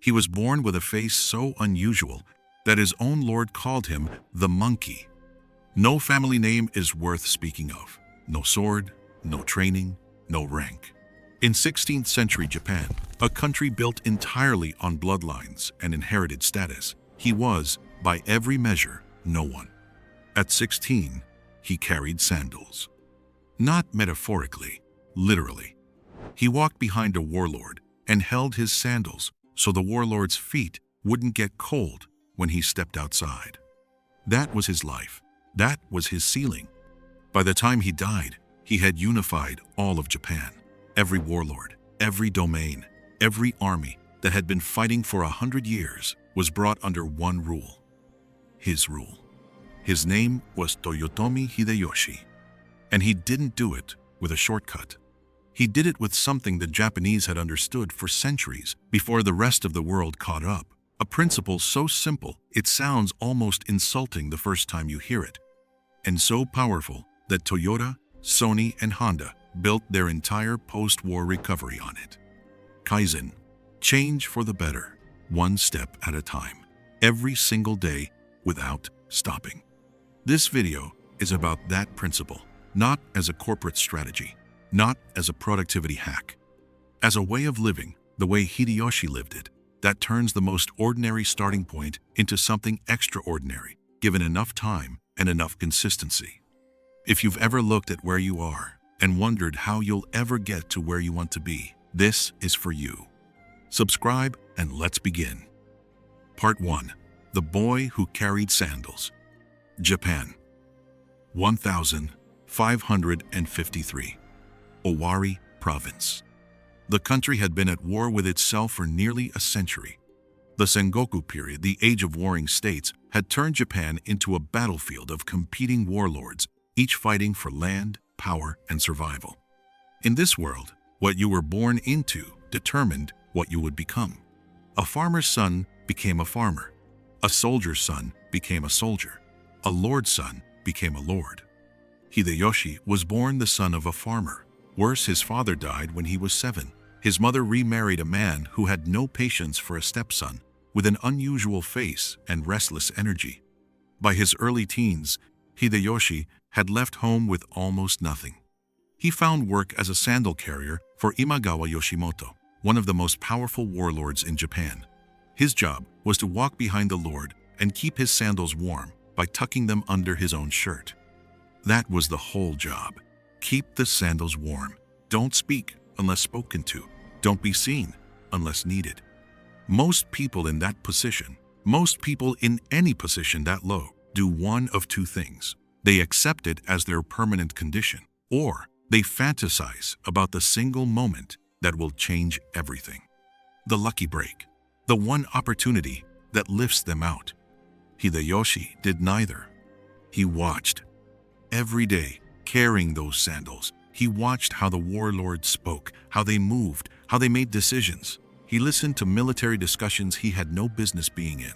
He was born with a face so unusual that his own lord called him the monkey. No family name is worth speaking of. No sword, no training, no rank. In 16th century Japan, a country built entirely on bloodlines and inherited status, he was, by every measure, no one. At 16, he carried sandals. Not metaphorically, literally. He walked behind a warlord and held his sandals so the warlord's feet wouldn't get cold when he stepped outside. That was his life. That was his ceiling. By the time he died, he had unified all of Japan. Every warlord, every domain, every army that had been fighting for 100 years was brought under one rule. His rule. His name was Toyotomi Hideyoshi. And he didn't do it with a shortcut. He did it with something the Japanese had understood for centuries before the rest of the world caught up. A principle so simple it sounds almost insulting the first time you hear it, and so powerful that Toyota, Sony, and Honda built their entire post-war recovery on it. Kaizen, change for the better, one step at a time, every single day without stopping. This video is about that principle, not as a corporate strategy, not as a productivity hack, as a way of living the way Hideyoshi lived it, that turns the most ordinary starting point into something extraordinary, given enough time and enough consistency. If you've ever looked at where you are and wondered how you'll ever get to where you want to be, this is for you. Subscribe and let's begin. Part 1. The Boy Who Carried Sandals. Japan. 1553. Owari Province. The country had been at war with itself for nearly a century. The Sengoku period, the age of warring states, had turned Japan into a battlefield of competing warlords, each fighting for land, power, and survival. In this world, what you were born into determined what you would become. A farmer's son became a farmer. A soldier's son became a soldier. A lord's son became a lord. Hideyoshi was born the son of a farmer. Worse, his father died when he was 7. His mother remarried a man who had no patience for a stepson, with an unusual face and restless energy. By his early teens, Hideyoshi had left home with almost nothing. He found work as a sandal carrier for Imagawa Yoshimoto, one of the most powerful warlords in Japan. His job was to walk behind the lord and keep his sandals warm by tucking them under his own shirt. That was the whole job. Keep the sandals warm. Don't speak unless spoken to. Don't be seen unless needed. Most people in that position, most people in any position that low, do one of two things. They accept it as their permanent condition, or they fantasize about the single moment that will change everything. The lucky break, the one opportunity that lifts them out. Hideyoshi did neither. He watched. Every day, carrying those sandals, he watched how the warlords spoke, how they moved, how they made decisions. He listened to military discussions he had no business being in.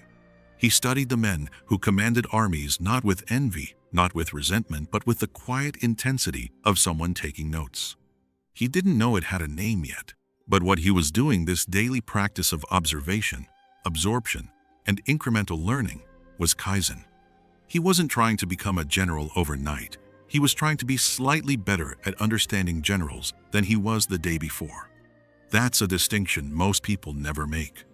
He studied the men who commanded armies not with envy, not with resentment, but with the quiet intensity of someone taking notes. He didn't know it had a name yet, but what he was doing, this daily practice of observation, absorption, and incremental learning, was Kaizen. He wasn't trying to become a general overnight. He was trying to be slightly better at understanding generals than he was the day before. That's a distinction most people never make.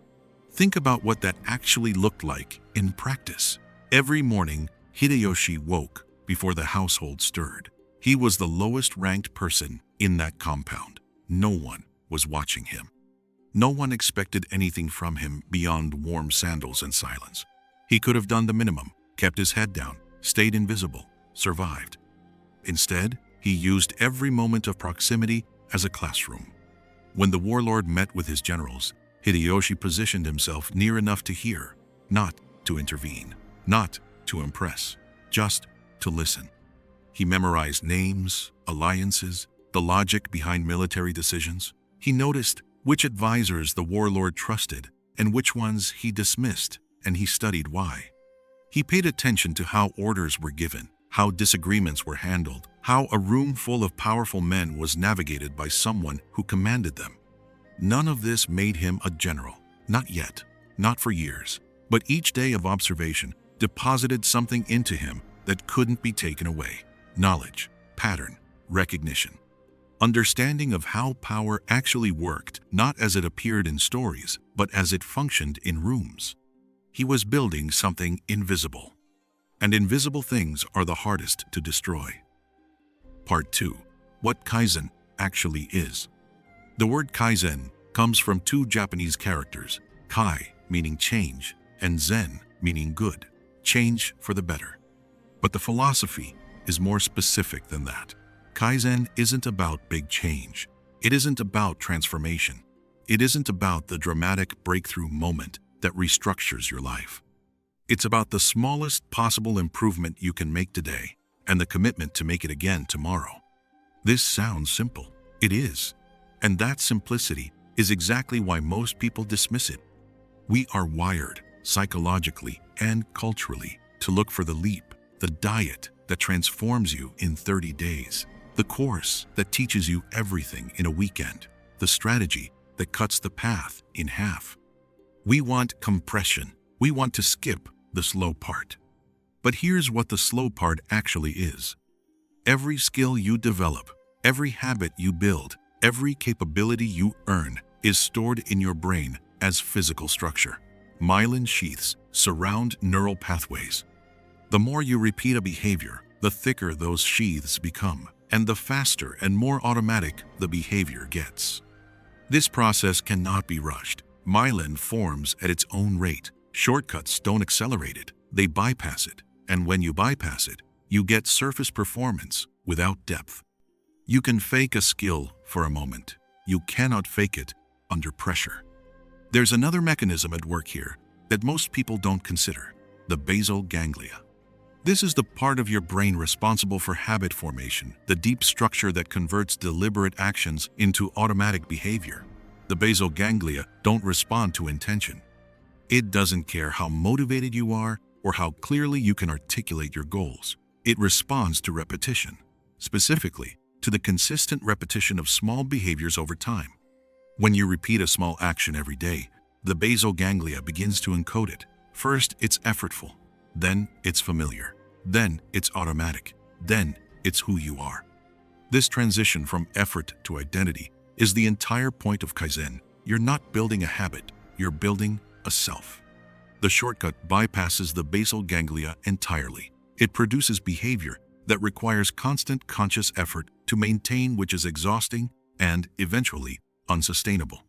Think about what that actually looked like in practice. Every morning, Hideyoshi woke before the household stirred. He was the lowest ranked person in that compound. No one was watching him. No one expected anything from him beyond warm sandals and silence. He could have done the minimum, kept his head down, stayed invisible, survived. Instead, he used every moment of proximity as a classroom. When the warlord met with his generals, Hideyoshi positioned himself near enough to hear, not to intervene, not to impress, just to listen. He memorized names, alliances, the logic behind military decisions. He noticed which advisors the warlord trusted and which ones he dismissed, and he studied why. He paid attention to how orders were given, how disagreements were handled, how a room full of powerful men was navigated by someone who commanded them. None of this made him a general. Not yet, not for years, but each day of observation deposited something into him that couldn't be taken away. Knowledge, pattern, recognition. Understanding of how power actually worked, not as it appeared in stories, but as it functioned in rooms. He was building something invisible. And invisible things are the hardest to destroy. Part 2. What Kaizen actually is. The word Kaizen comes from two Japanese characters, Kai meaning change and Zen meaning good, change for the better. But the philosophy is more specific than that. Kaizen isn't about big change. It isn't about transformation. It isn't about the dramatic breakthrough moment that restructures your life. It's about the smallest possible improvement you can make today and the commitment to make it again tomorrow. This sounds simple. It is. And that simplicity is exactly why most people dismiss it. We are wired, psychologically and culturally, to look for the leap, the diet that transforms you in 30 days, the course that teaches you everything in a weekend, the strategy that cuts the path in half. We want compression. We want to skip the slow part. But here's what the slow part actually is. Every skill you develop, every habit you build, every capability you earn is stored in your brain as physical structure. Myelin sheaths surround neural pathways. The more you repeat a behavior, the thicker those sheaths become, and the faster and more automatic the behavior gets. This process cannot be rushed. Myelin forms at its own rate. Shortcuts don't accelerate it, they bypass it. And when you bypass it, you get surface performance without depth. You can fake a skill for a moment. You cannot fake it under pressure. There's another mechanism at work here that most people don't consider: the basal ganglia. This is the part of your brain responsible for habit formation, the deep structure that converts deliberate actions into automatic behavior. The basal ganglia don't respond to intention. It doesn't care how motivated you are or how clearly you can articulate your goals. It responds to repetition, specifically to the consistent repetition of small behaviors over time. When you repeat a small action every day, the basal ganglia begins to encode it. First, it's effortful. Then, it's familiar. Then, it's automatic. Then, it's who you are. This transition from effort to identity is the entire point of Kaizen. You're not building a habit, you're building a self. The shortcut bypasses the basal ganglia entirely. It produces behavior that requires constant conscious effort to maintain, which is exhausting and, eventually, unsustainable.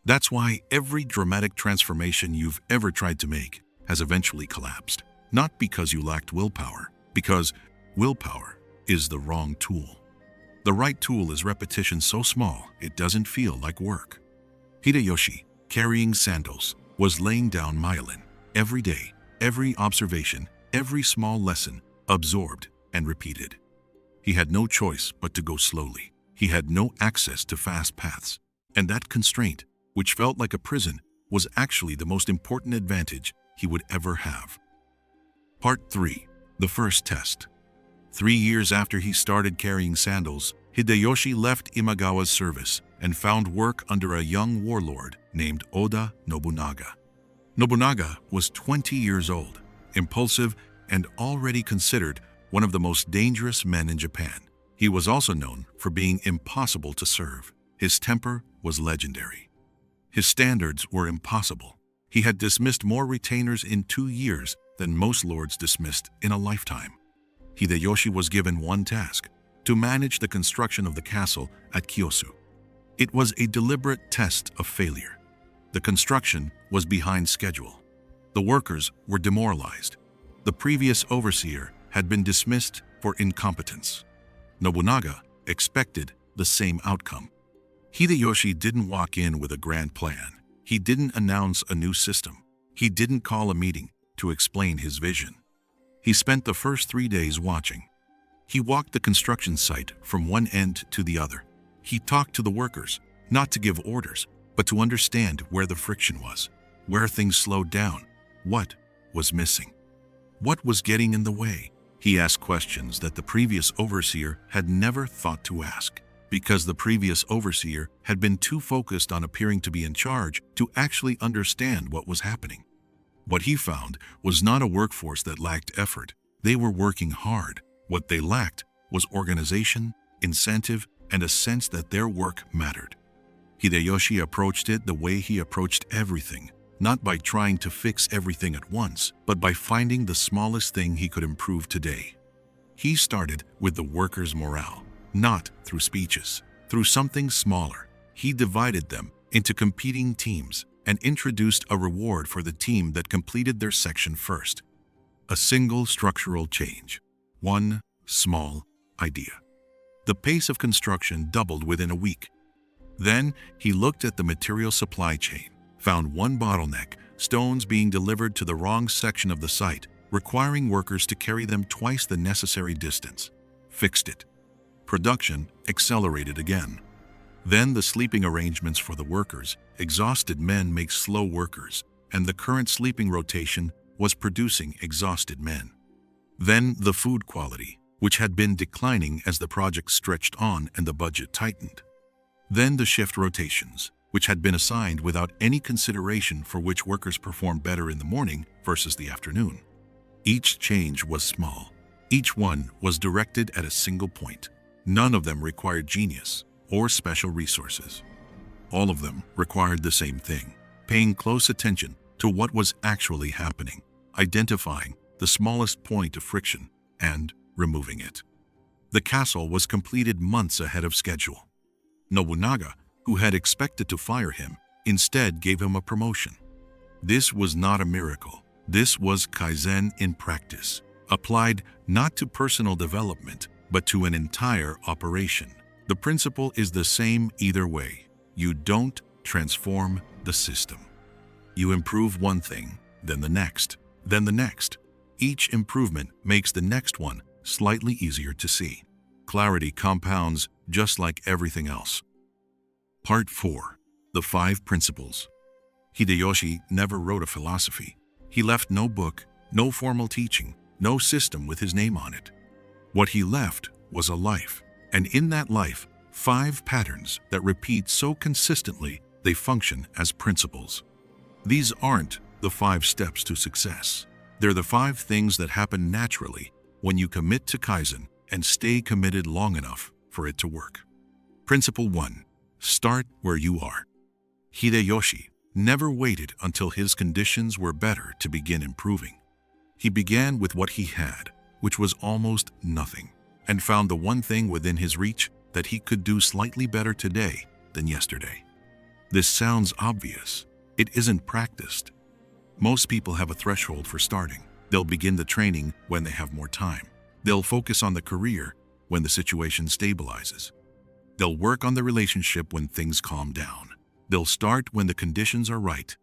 That's why every dramatic transformation you've ever tried to make has eventually collapsed. Not because you lacked willpower, because willpower is the wrong tool. The right tool is repetition so small it doesn't feel like work. Hideyoshi, carrying sandals, was laying down myelin every day, every observation, every small lesson, absorbed and repeated. He had no choice but to go slowly. He had no access to fast paths. And that constraint, which felt like a prison, was actually the most important advantage he would ever have. Part 3. The first test. 3 years after he started carrying sandals, Hideyoshi left Imagawa's service and found work under a young warlord named Oda Nobunaga. Nobunaga was 20 years old, impulsive, and already considered one of the most dangerous men in Japan. He was also known for being impossible to serve. His temper was legendary. His standards were impossible. He had dismissed more retainers in 2 years than most lords dismissed in a lifetime. Hideyoshi was given one task: to manage the construction of the castle at Kyosu. It was a deliberate test of failure. The construction was behind schedule. The workers were demoralized. The previous overseer had been dismissed for incompetence. Nobunaga expected the same outcome. Hideyoshi didn't walk in with a grand plan. He didn't announce a new system. He didn't call a meeting to explain his vision. He spent the first 3 days watching. He walked the construction site from one end to the other. He talked to the workers, not to give orders, but to understand where the friction was, where things slowed down, what was missing, what was getting in the way. He asked questions that the previous overseer had never thought to ask. because the previous overseer had been too focused on appearing to be in charge to actually understand what was happening. What he found was not a workforce that lacked effort. They were working hard. What they lacked was organization, incentive, and a sense that their work mattered. Hideyoshi approached it the way he approached everything, not by trying to fix everything at once, but by finding the smallest thing he could improve today. He started with the workers' morale, not through speeches, through something smaller. He divided them into competing teams and introduced a reward for the team that completed their section first. A single structural change, one small idea. The pace of construction doubled within a week. Then he looked at the material supply chain, found one bottleneck, stones being delivered to the wrong section of the site, requiring workers to carry them twice the necessary distance. Fixed it. Production accelerated again. Then the sleeping arrangements for the workers. Exhausted men make slow workers, and the current sleeping rotation was producing exhausted men. Then the food quality, which had been declining as the project stretched on and the budget tightened. Then the shift rotations, which had been assigned without any consideration for which workers performed better in the morning versus the afternoon. Each change was small. Each one was directed at a single point. None of them required genius or special resources. All of them required the same thing: paying close attention to what was actually happening, identifying the smallest point of friction, and removing it. The castle was completed months ahead of schedule. Nobunaga, who had expected to fire him, instead gave him a promotion. This was not a miracle. This was Kaizen in practice, applied not to personal development, but to an entire operation. The principle is the same either way. You don't transform the system. You improve one thing, then the next, then the next. Each improvement makes the next one slightly easier to see. Clarity compounds just like everything else. Part 4. The 5 Principles. Hideyoshi never wrote a philosophy. He left no book, no formal teaching, no system with his name on it. What he left was a life, and in that life, 5 patterns that repeat so consistently they function as principles. These aren't the 5 steps to success. They're the 5 things that happen naturally when you commit to Kaizen and stay committed long enough for it to work. Principle 1. Start where you are. Hideyoshi never waited until his conditions were better to begin improving. He began with what he had, which was almost nothing, and found the one thing within his reach that he could do slightly better today than yesterday. This sounds obvious. It isn't practiced. Most people have a threshold for starting. They'll begin the training when they have more time. They'll focus on the career when the situation stabilizes. They'll work on the relationship when things calm down. They'll start when the conditions are right.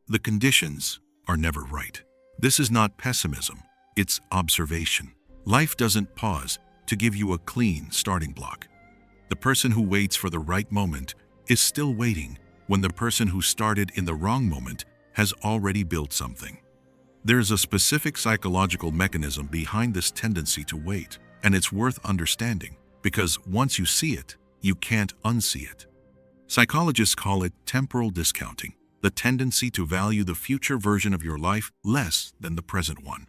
The conditions are never right. This is not pessimism, it's observation. Life doesn't pause to give you a clean starting block. The person who waits for the right moment is still waiting when the person who started in the wrong moment has already built something. There's a specific psychological mechanism behind this tendency to wait, and it's worth understanding because once you see it, you can't unsee it. Psychologists call it temporal discounting, the tendency to value the future version of your life less than the present one.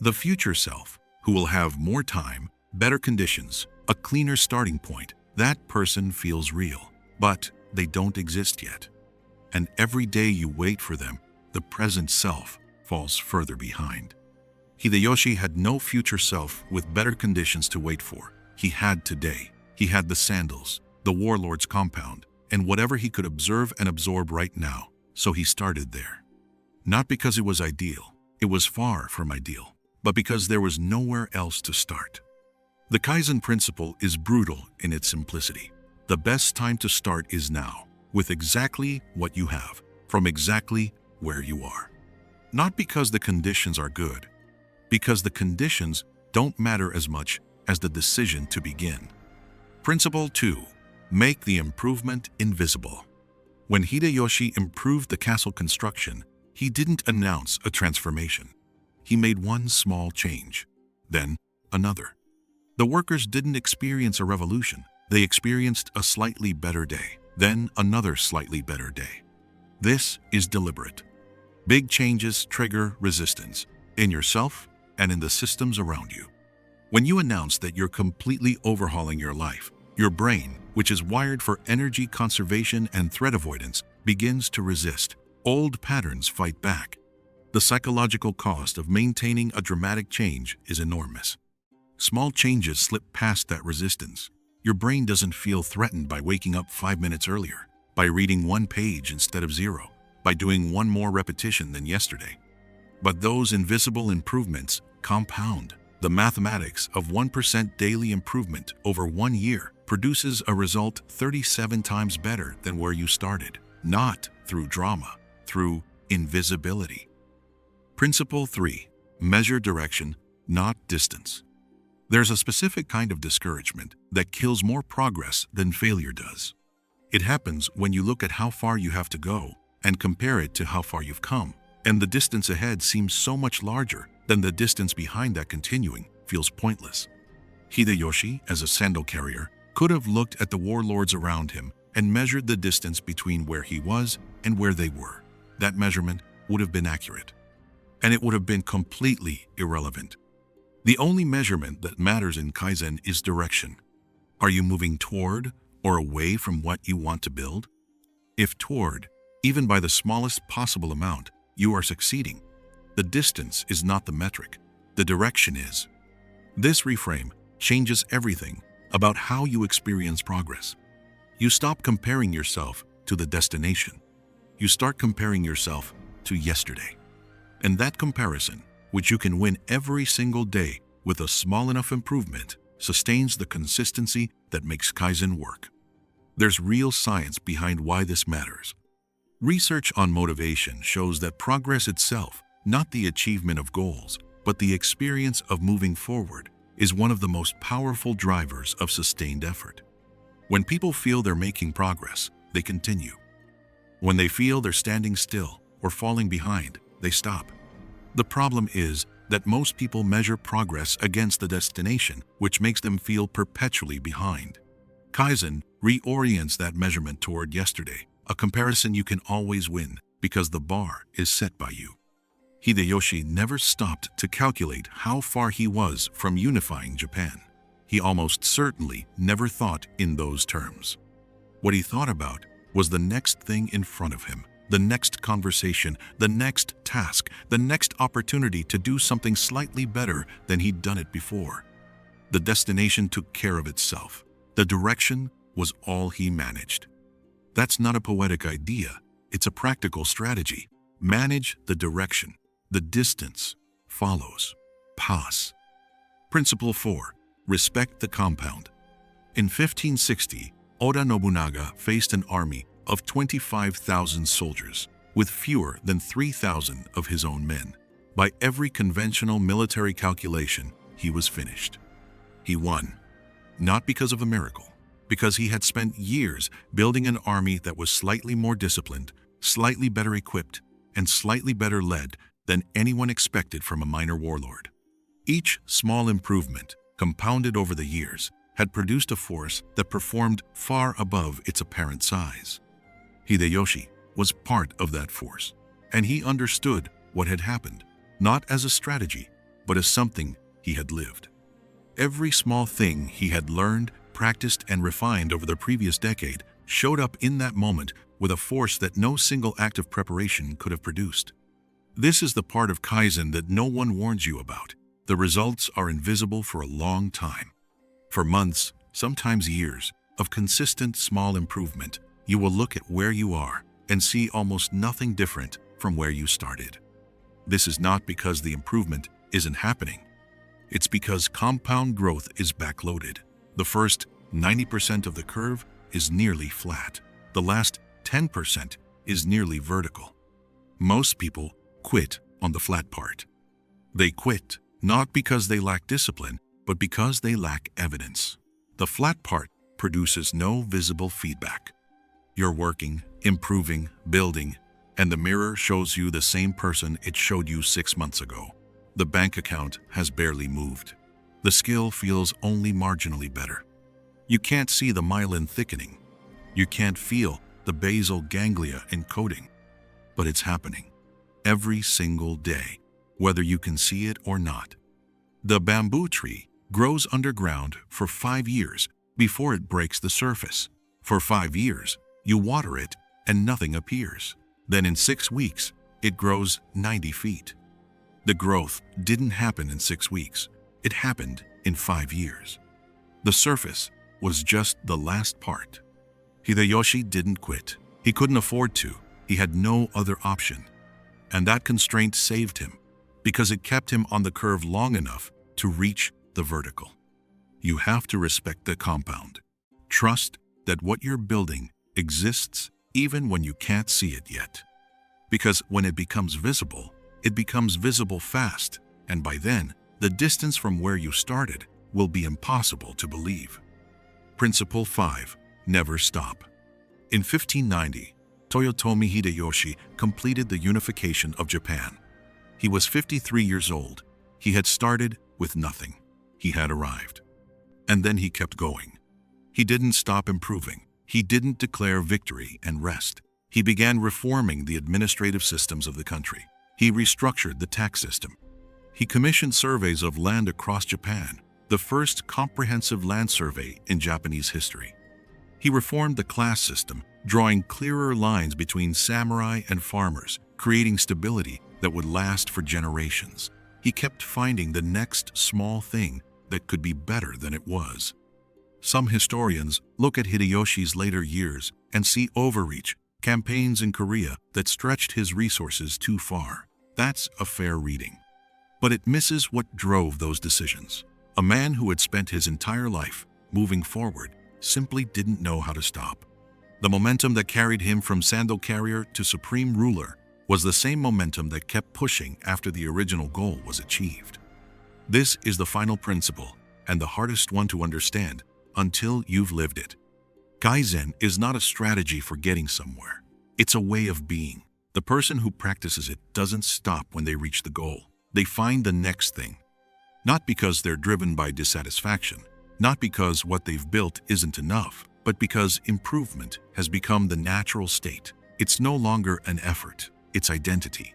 The future self, who will have more time, better conditions, a cleaner starting point, that person feels real, but they don't exist yet. And every day you wait for them, the present self falls further behind. Hideyoshi had no future self with better conditions to wait for. He had today. He had the sandals, the warlord's compound, and whatever he could observe and absorb right now, so he started there. Not because it was ideal, it was far from ideal, but because there was nowhere else to start. The Kaizen principle is brutal in its simplicity. The best time to start is now, with exactly what you have, from exactly where you are. Not because the conditions are good, because the conditions don't matter as much as the decision to begin. Principle 2. Make the improvement invisible. When Hideyoshi improved the castle construction, he didn't announce a transformation. He made one small change, then another. The workers didn't experience a revolution. They experienced a slightly better day, then another slightly better day. This is deliberate. Big changes trigger resistance in yourself and in the systems around you. When you announce that you're completely overhauling your life, your brain, which is wired for energy conservation and threat avoidance, begins to resist. Old patterns fight back. The psychological cost of maintaining a dramatic change is enormous. Small changes slip past that resistance. Your brain doesn't feel threatened by waking up 5 minutes earlier, by reading 1 page instead of 0, by doing 1 more repetition than yesterday. But those invisible improvements compound. The mathematics of 1% daily improvement over 1 year produces a result 37 times better than where you started, not through drama, through invisibility. Principle 3. Measure direction, not distance. There's a specific kind of discouragement that kills more progress than failure does. It happens when you look at how far you have to go and compare it to how far you've come, and the distance ahead seems so much larger than the distance behind that continuing feels pointless. Hideyoshi, as a sandal carrier, could have looked at the warlords around him and measured the distance between where he was and where they were. That measurement would have been accurate, and it would have been completely irrelevant. The only measurement that matters in Kaizen is direction. Are you moving toward or away from what you want to build? If toward, even by the smallest possible amount, you are succeeding. The distance is not the metric, the direction is. This reframe changes everything about how you experience progress. You stop comparing yourself to the destination. You start comparing yourself to yesterday. And that comparison, which you can win every single day with a small enough improvement, sustains the consistency that makes Kaizen work. There's real science behind why this matters. Research on motivation shows that progress itself, not the achievement of goals, but the experience of moving forward, is one of the most powerful drivers of sustained effort. When people feel they're making progress, they continue. When they feel they're standing still or falling behind, they stop. The problem is that most people measure progress against the destination, which makes them feel perpetually behind. Kaizen reorients that measurement toward yesterday, a comparison you can always win because the bar is set by you. Hideyoshi never stopped to calculate how far he was from unifying Japan. He almost certainly never thought in those terms. What he thought about was the next thing in front of him, the next conversation, the next task, the next opportunity to do something slightly better than he'd done it before. The destination took care of itself. The direction was all he managed. That's not a poetic idea, it's a practical strategy. Manage the direction. The distance follows. Pass. Principle 4. Respect the compound. In 1560, Oda Nobunaga faced an army of 25,000 soldiers, with fewer than 3,000 of his own men. By every conventional military calculation, he was finished. He won, not because of a miracle, because he had spent years building an army that was slightly more disciplined, slightly better equipped, and slightly better led than anyone expected from a minor warlord. Each small improvement, compounded over the years, had produced a force that performed far above its apparent size. Hideyoshi was part of that force, and he understood what had happened, not as a strategy, but as something he had lived. Every small thing he had learned, practiced, and refined over the previous decade showed up in that moment with a force that no single act of preparation could have produced. This is the part of Kaizen that no one warns you about. The results are invisible for a long time. For months, sometimes years, of consistent small improvement, you will look at where you are and see almost nothing different from where you started. This is not because the improvement isn't happening. It's because compound growth is backloaded. The first 90% of the curve is nearly flat. The last 10% is nearly vertical. Most people quit on the flat part. They quit not because they lack discipline, but because they lack evidence. The flat part produces no visible feedback. You're working, improving, building, and the mirror shows you the same person it showed you 6 months ago. The bank account has barely moved. The skill feels only marginally better. You can't see the myelin thickening. You can't feel the basal ganglia encoding. But it's happening every single day, whether you can see it or not. The bamboo tree grows underground for 5 years before it breaks the surface. For 5 years, you water it and nothing appears. Then in 6 weeks, it grows 90 feet. The growth didn't happen in 6 weeks. It happened in 5 years. The surface was just the last part. Hideyoshi didn't quit. He couldn't afford to. He had no other option. And that constraint saved him because it kept him on the curve long enough to reach the vertical. You have to respect the compound. Trust that what you're building exists even when you can't see it yet. Because when it becomes visible fast, and by then, the distance from where you started will be impossible to believe. Principle 5. Never stop. In 1590, Toyotomi Hideyoshi completed the unification of Japan. He was 53 years old. He had started with nothing. He had arrived. And then he kept going. He didn't stop improving. He didn't declare victory and rest. He began reforming the administrative systems of the country. He restructured the tax system. He commissioned surveys of land across Japan, the first comprehensive land survey in Japanese history. He reformed the class system, drawing clearer lines between samurai and farmers, creating stability that would last for generations. He kept finding the next small thing that could be better than it was. Some historians look at Hideyoshi's later years and see overreach, campaigns in Korea that stretched his resources too far. That's a fair reading. But it misses what drove those decisions. A man who had spent his entire life moving forward simply didn't know how to stop. The momentum that carried him from sandal carrier to supreme ruler was the same momentum that kept pushing after the original goal was achieved. This is the final principle, and the hardest one to understand until you've lived it. Kaizen is not a strategy for getting somewhere. It's a way of being. The person who practices it doesn't stop when they reach the goal. They find the next thing. Not because they're driven by dissatisfaction, not because what they've built isn't enough, but because improvement has become the natural state. It's no longer an effort, it's identity.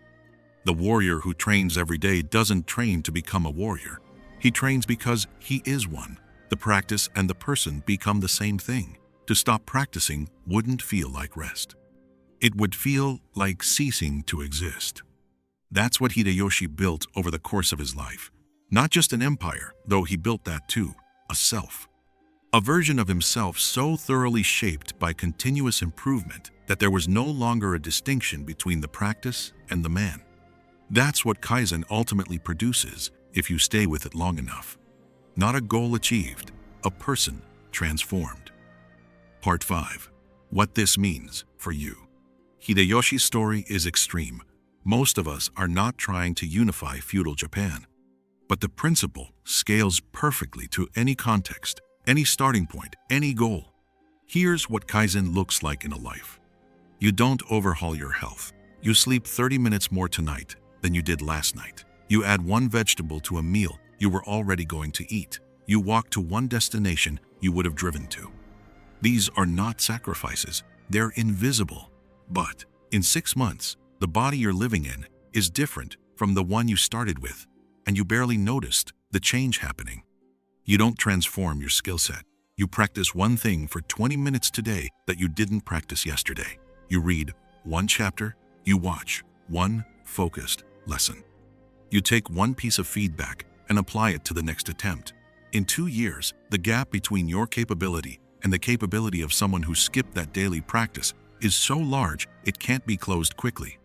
The warrior who trains every day doesn't train to become a warrior. He trains because he is one. The practice and the person become the same thing. To stop practicing wouldn't feel like rest. It would feel like ceasing to exist. That's what Hideyoshi built over the course of his life. Not just an empire, though he built that too, a self. A version of himself so thoroughly shaped by continuous improvement that there was no longer a distinction between the practice and the man. That's what Kaizen ultimately produces if you stay with it long enough. Not a goal achieved, a person transformed. Part 5. What this means for you. Hideyoshi's story is extreme. Most of us are not trying to unify feudal Japan. But the principle scales perfectly to any context, any starting point, any goal. Here's what Kaizen looks like in a life. You don't overhaul your health. You sleep 30 minutes more tonight than you did last night. You add one vegetable to a meal you were already going to eat. You walk to one destination you would have driven to. These are not sacrifices. They're invisible. But in 6 months, the body you're living in is different from the one you started with, and you barely noticed the change happening. You don't transform your skill set. You practice one thing for 20 minutes today that you didn't practice yesterday. You read one chapter. You watch one focused lesson. You take one piece of feedback and apply it to the next attempt. In 2 years, the gap between your capability and the capability of someone who skipped that daily practice is so large it can't be closed quickly.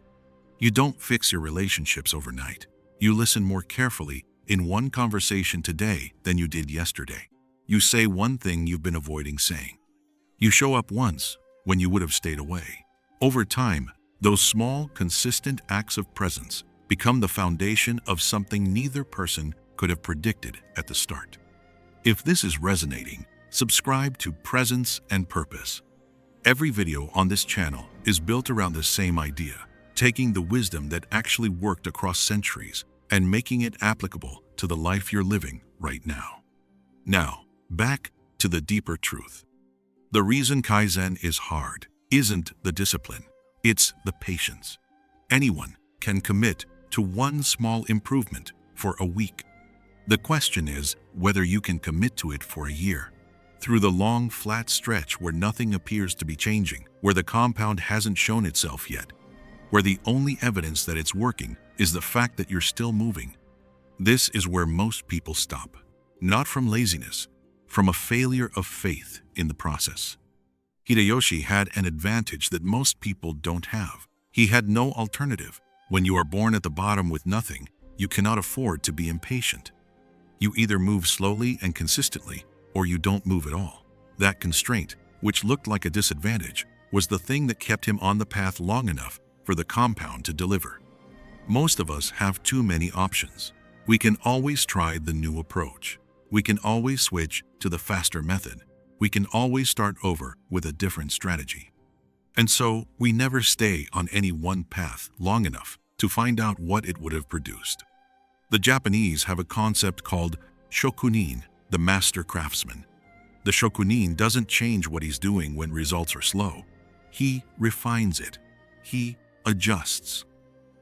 You don't fix your relationships overnight. You listen more carefully in one conversation today than you did yesterday. You say one thing you've been avoiding saying. You show up once when you would have stayed away. Over time, those small, consistent acts of presence become the foundation of something neither person could have predicted at the start. If this is resonating, subscribe to Presence and Purpose. Every video on this channel is built around the same idea, taking the wisdom that actually worked across centuries and making it applicable to the life you're living right now. Now, back to the deeper truth. The reason Kaizen is hard isn't the discipline, it's the patience. Anyone can commit to one small improvement for a week. The question is whether you can commit to it for a year. Through the long, flat stretch where nothing appears to be changing, where the compound hasn't shown itself yet, where the only evidence that it's working is the fact that you're still moving. This is where most people stop. Not from laziness, from a failure of faith in the process. Hideyoshi had an advantage that most people don't have. He had no alternative. When you are born at the bottom with nothing, you cannot afford to be impatient. You either move slowly and consistently, or you don't move at all. That constraint, which looked like a disadvantage, was the thing that kept him on the path long enough for the compound to deliver. Most of us have too many options. We can always try the new approach. We can always switch to the faster method. We can always start over with a different strategy. And so, we never stay on any one path long enough to find out what it would have produced. The Japanese have a concept called shokunin, the master craftsman. The shokunin doesn't change what he's doing when results are slow. He refines it. He adjusts.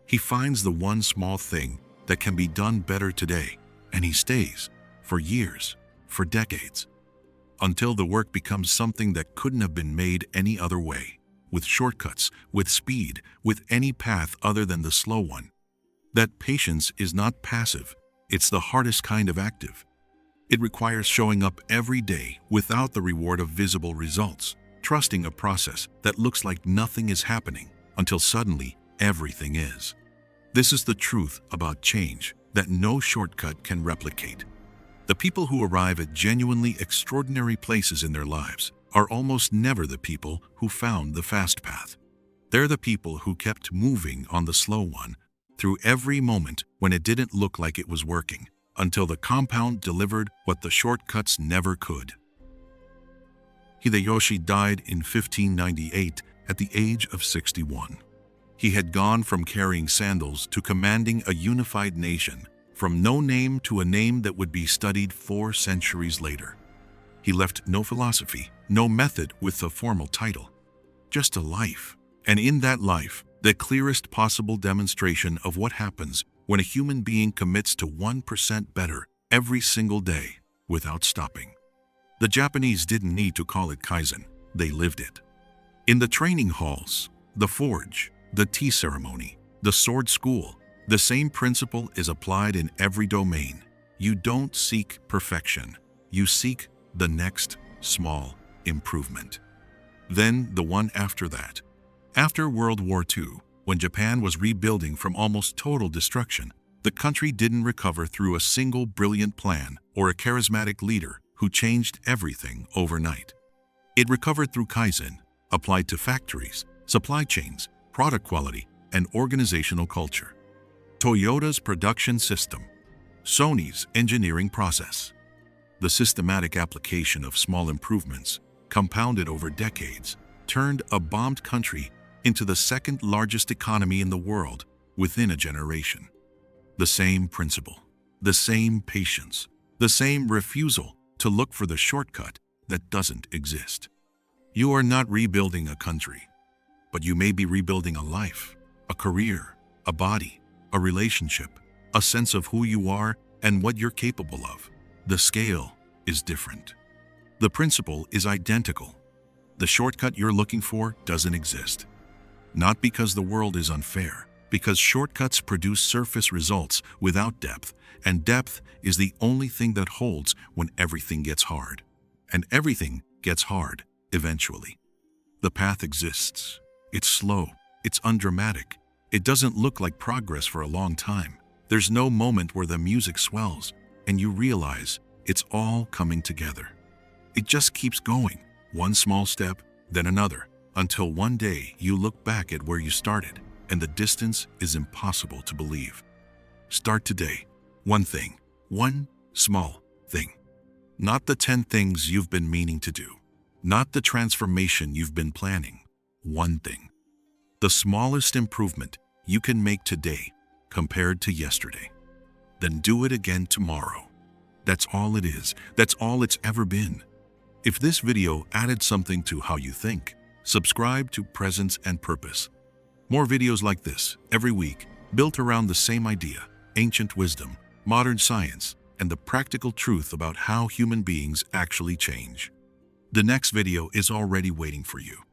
He finds the one small thing that can be done better today, and he stays for years, for decades, until the work becomes something that couldn't have been made any other way, with shortcuts, with speed, with any path other than the slow one. That patience is not passive, it's the hardest kind of active. It requires showing up every day without the reward of visible results, trusting a process that looks like nothing is happening until suddenly everything is. This is the truth about change that no shortcut can replicate. The people who arrive at genuinely extraordinary places in their lives are almost never the people who found the fast path. They're the people who kept moving on the slow one through every moment when it didn't look like it was working, until the compound delivered what the shortcuts never could. Hideyoshi died in 1598 at the age of 61. He had gone from carrying sandals to commanding a unified nation, from no name to a name that would be studied 4 centuries later. He left no philosophy, no method with a formal title, just a life. And in that life, the clearest possible demonstration of what happens when a human being commits to 1% better every single day without stopping. The Japanese didn't need to call it Kaizen, they lived it. In the training halls, the forge, the tea ceremony, the sword school, the same principle is applied in every domain. You don't seek perfection, you seek the next small improvement. Then the one after that. After World War II, when Japan was rebuilding from almost total destruction, the country didn't recover through a single brilliant plan or a charismatic leader who changed everything overnight. It recovered through Kaizen, applied to factories, supply chains, product quality, and organizational culture. Toyota's production system, Sony's engineering process. The systematic application of small improvements, compounded over decades, turned a bombed country into the second largest economy in the world within a generation. The same principle, the same patience, the same refusal to look for the shortcut that doesn't exist. You are not rebuilding a country, but you may be rebuilding a life, a career, a body, a relationship, a sense of who you are and what you're capable of. The scale is different. The principle is identical. The shortcut you're looking for doesn't exist. Not because the world is unfair, because shortcuts produce surface results without depth, and depth is the only thing that holds when everything gets hard. And everything gets hard eventually. The path exists. It's slow. It's undramatic. It doesn't look like progress for a long time. There's no moment where the music swells and you realize it's all coming together. It just keeps going, one small step, then another, until one day you look back at where you started and the distance is impossible to believe. Start today. One thing. One small thing. Not the 10 things you've been meaning to do. Not the transformation you've been planning. One thing. The smallest improvement you can make today compared to yesterday. Then do it again tomorrow. That's all it is. That's all it's ever been. If this video added something to how you think, subscribe to Presence and Purpose. More videos like this every week, built around the same idea: ancient wisdom, modern science, and the practical truth about how human beings actually change. The next video is already waiting for you.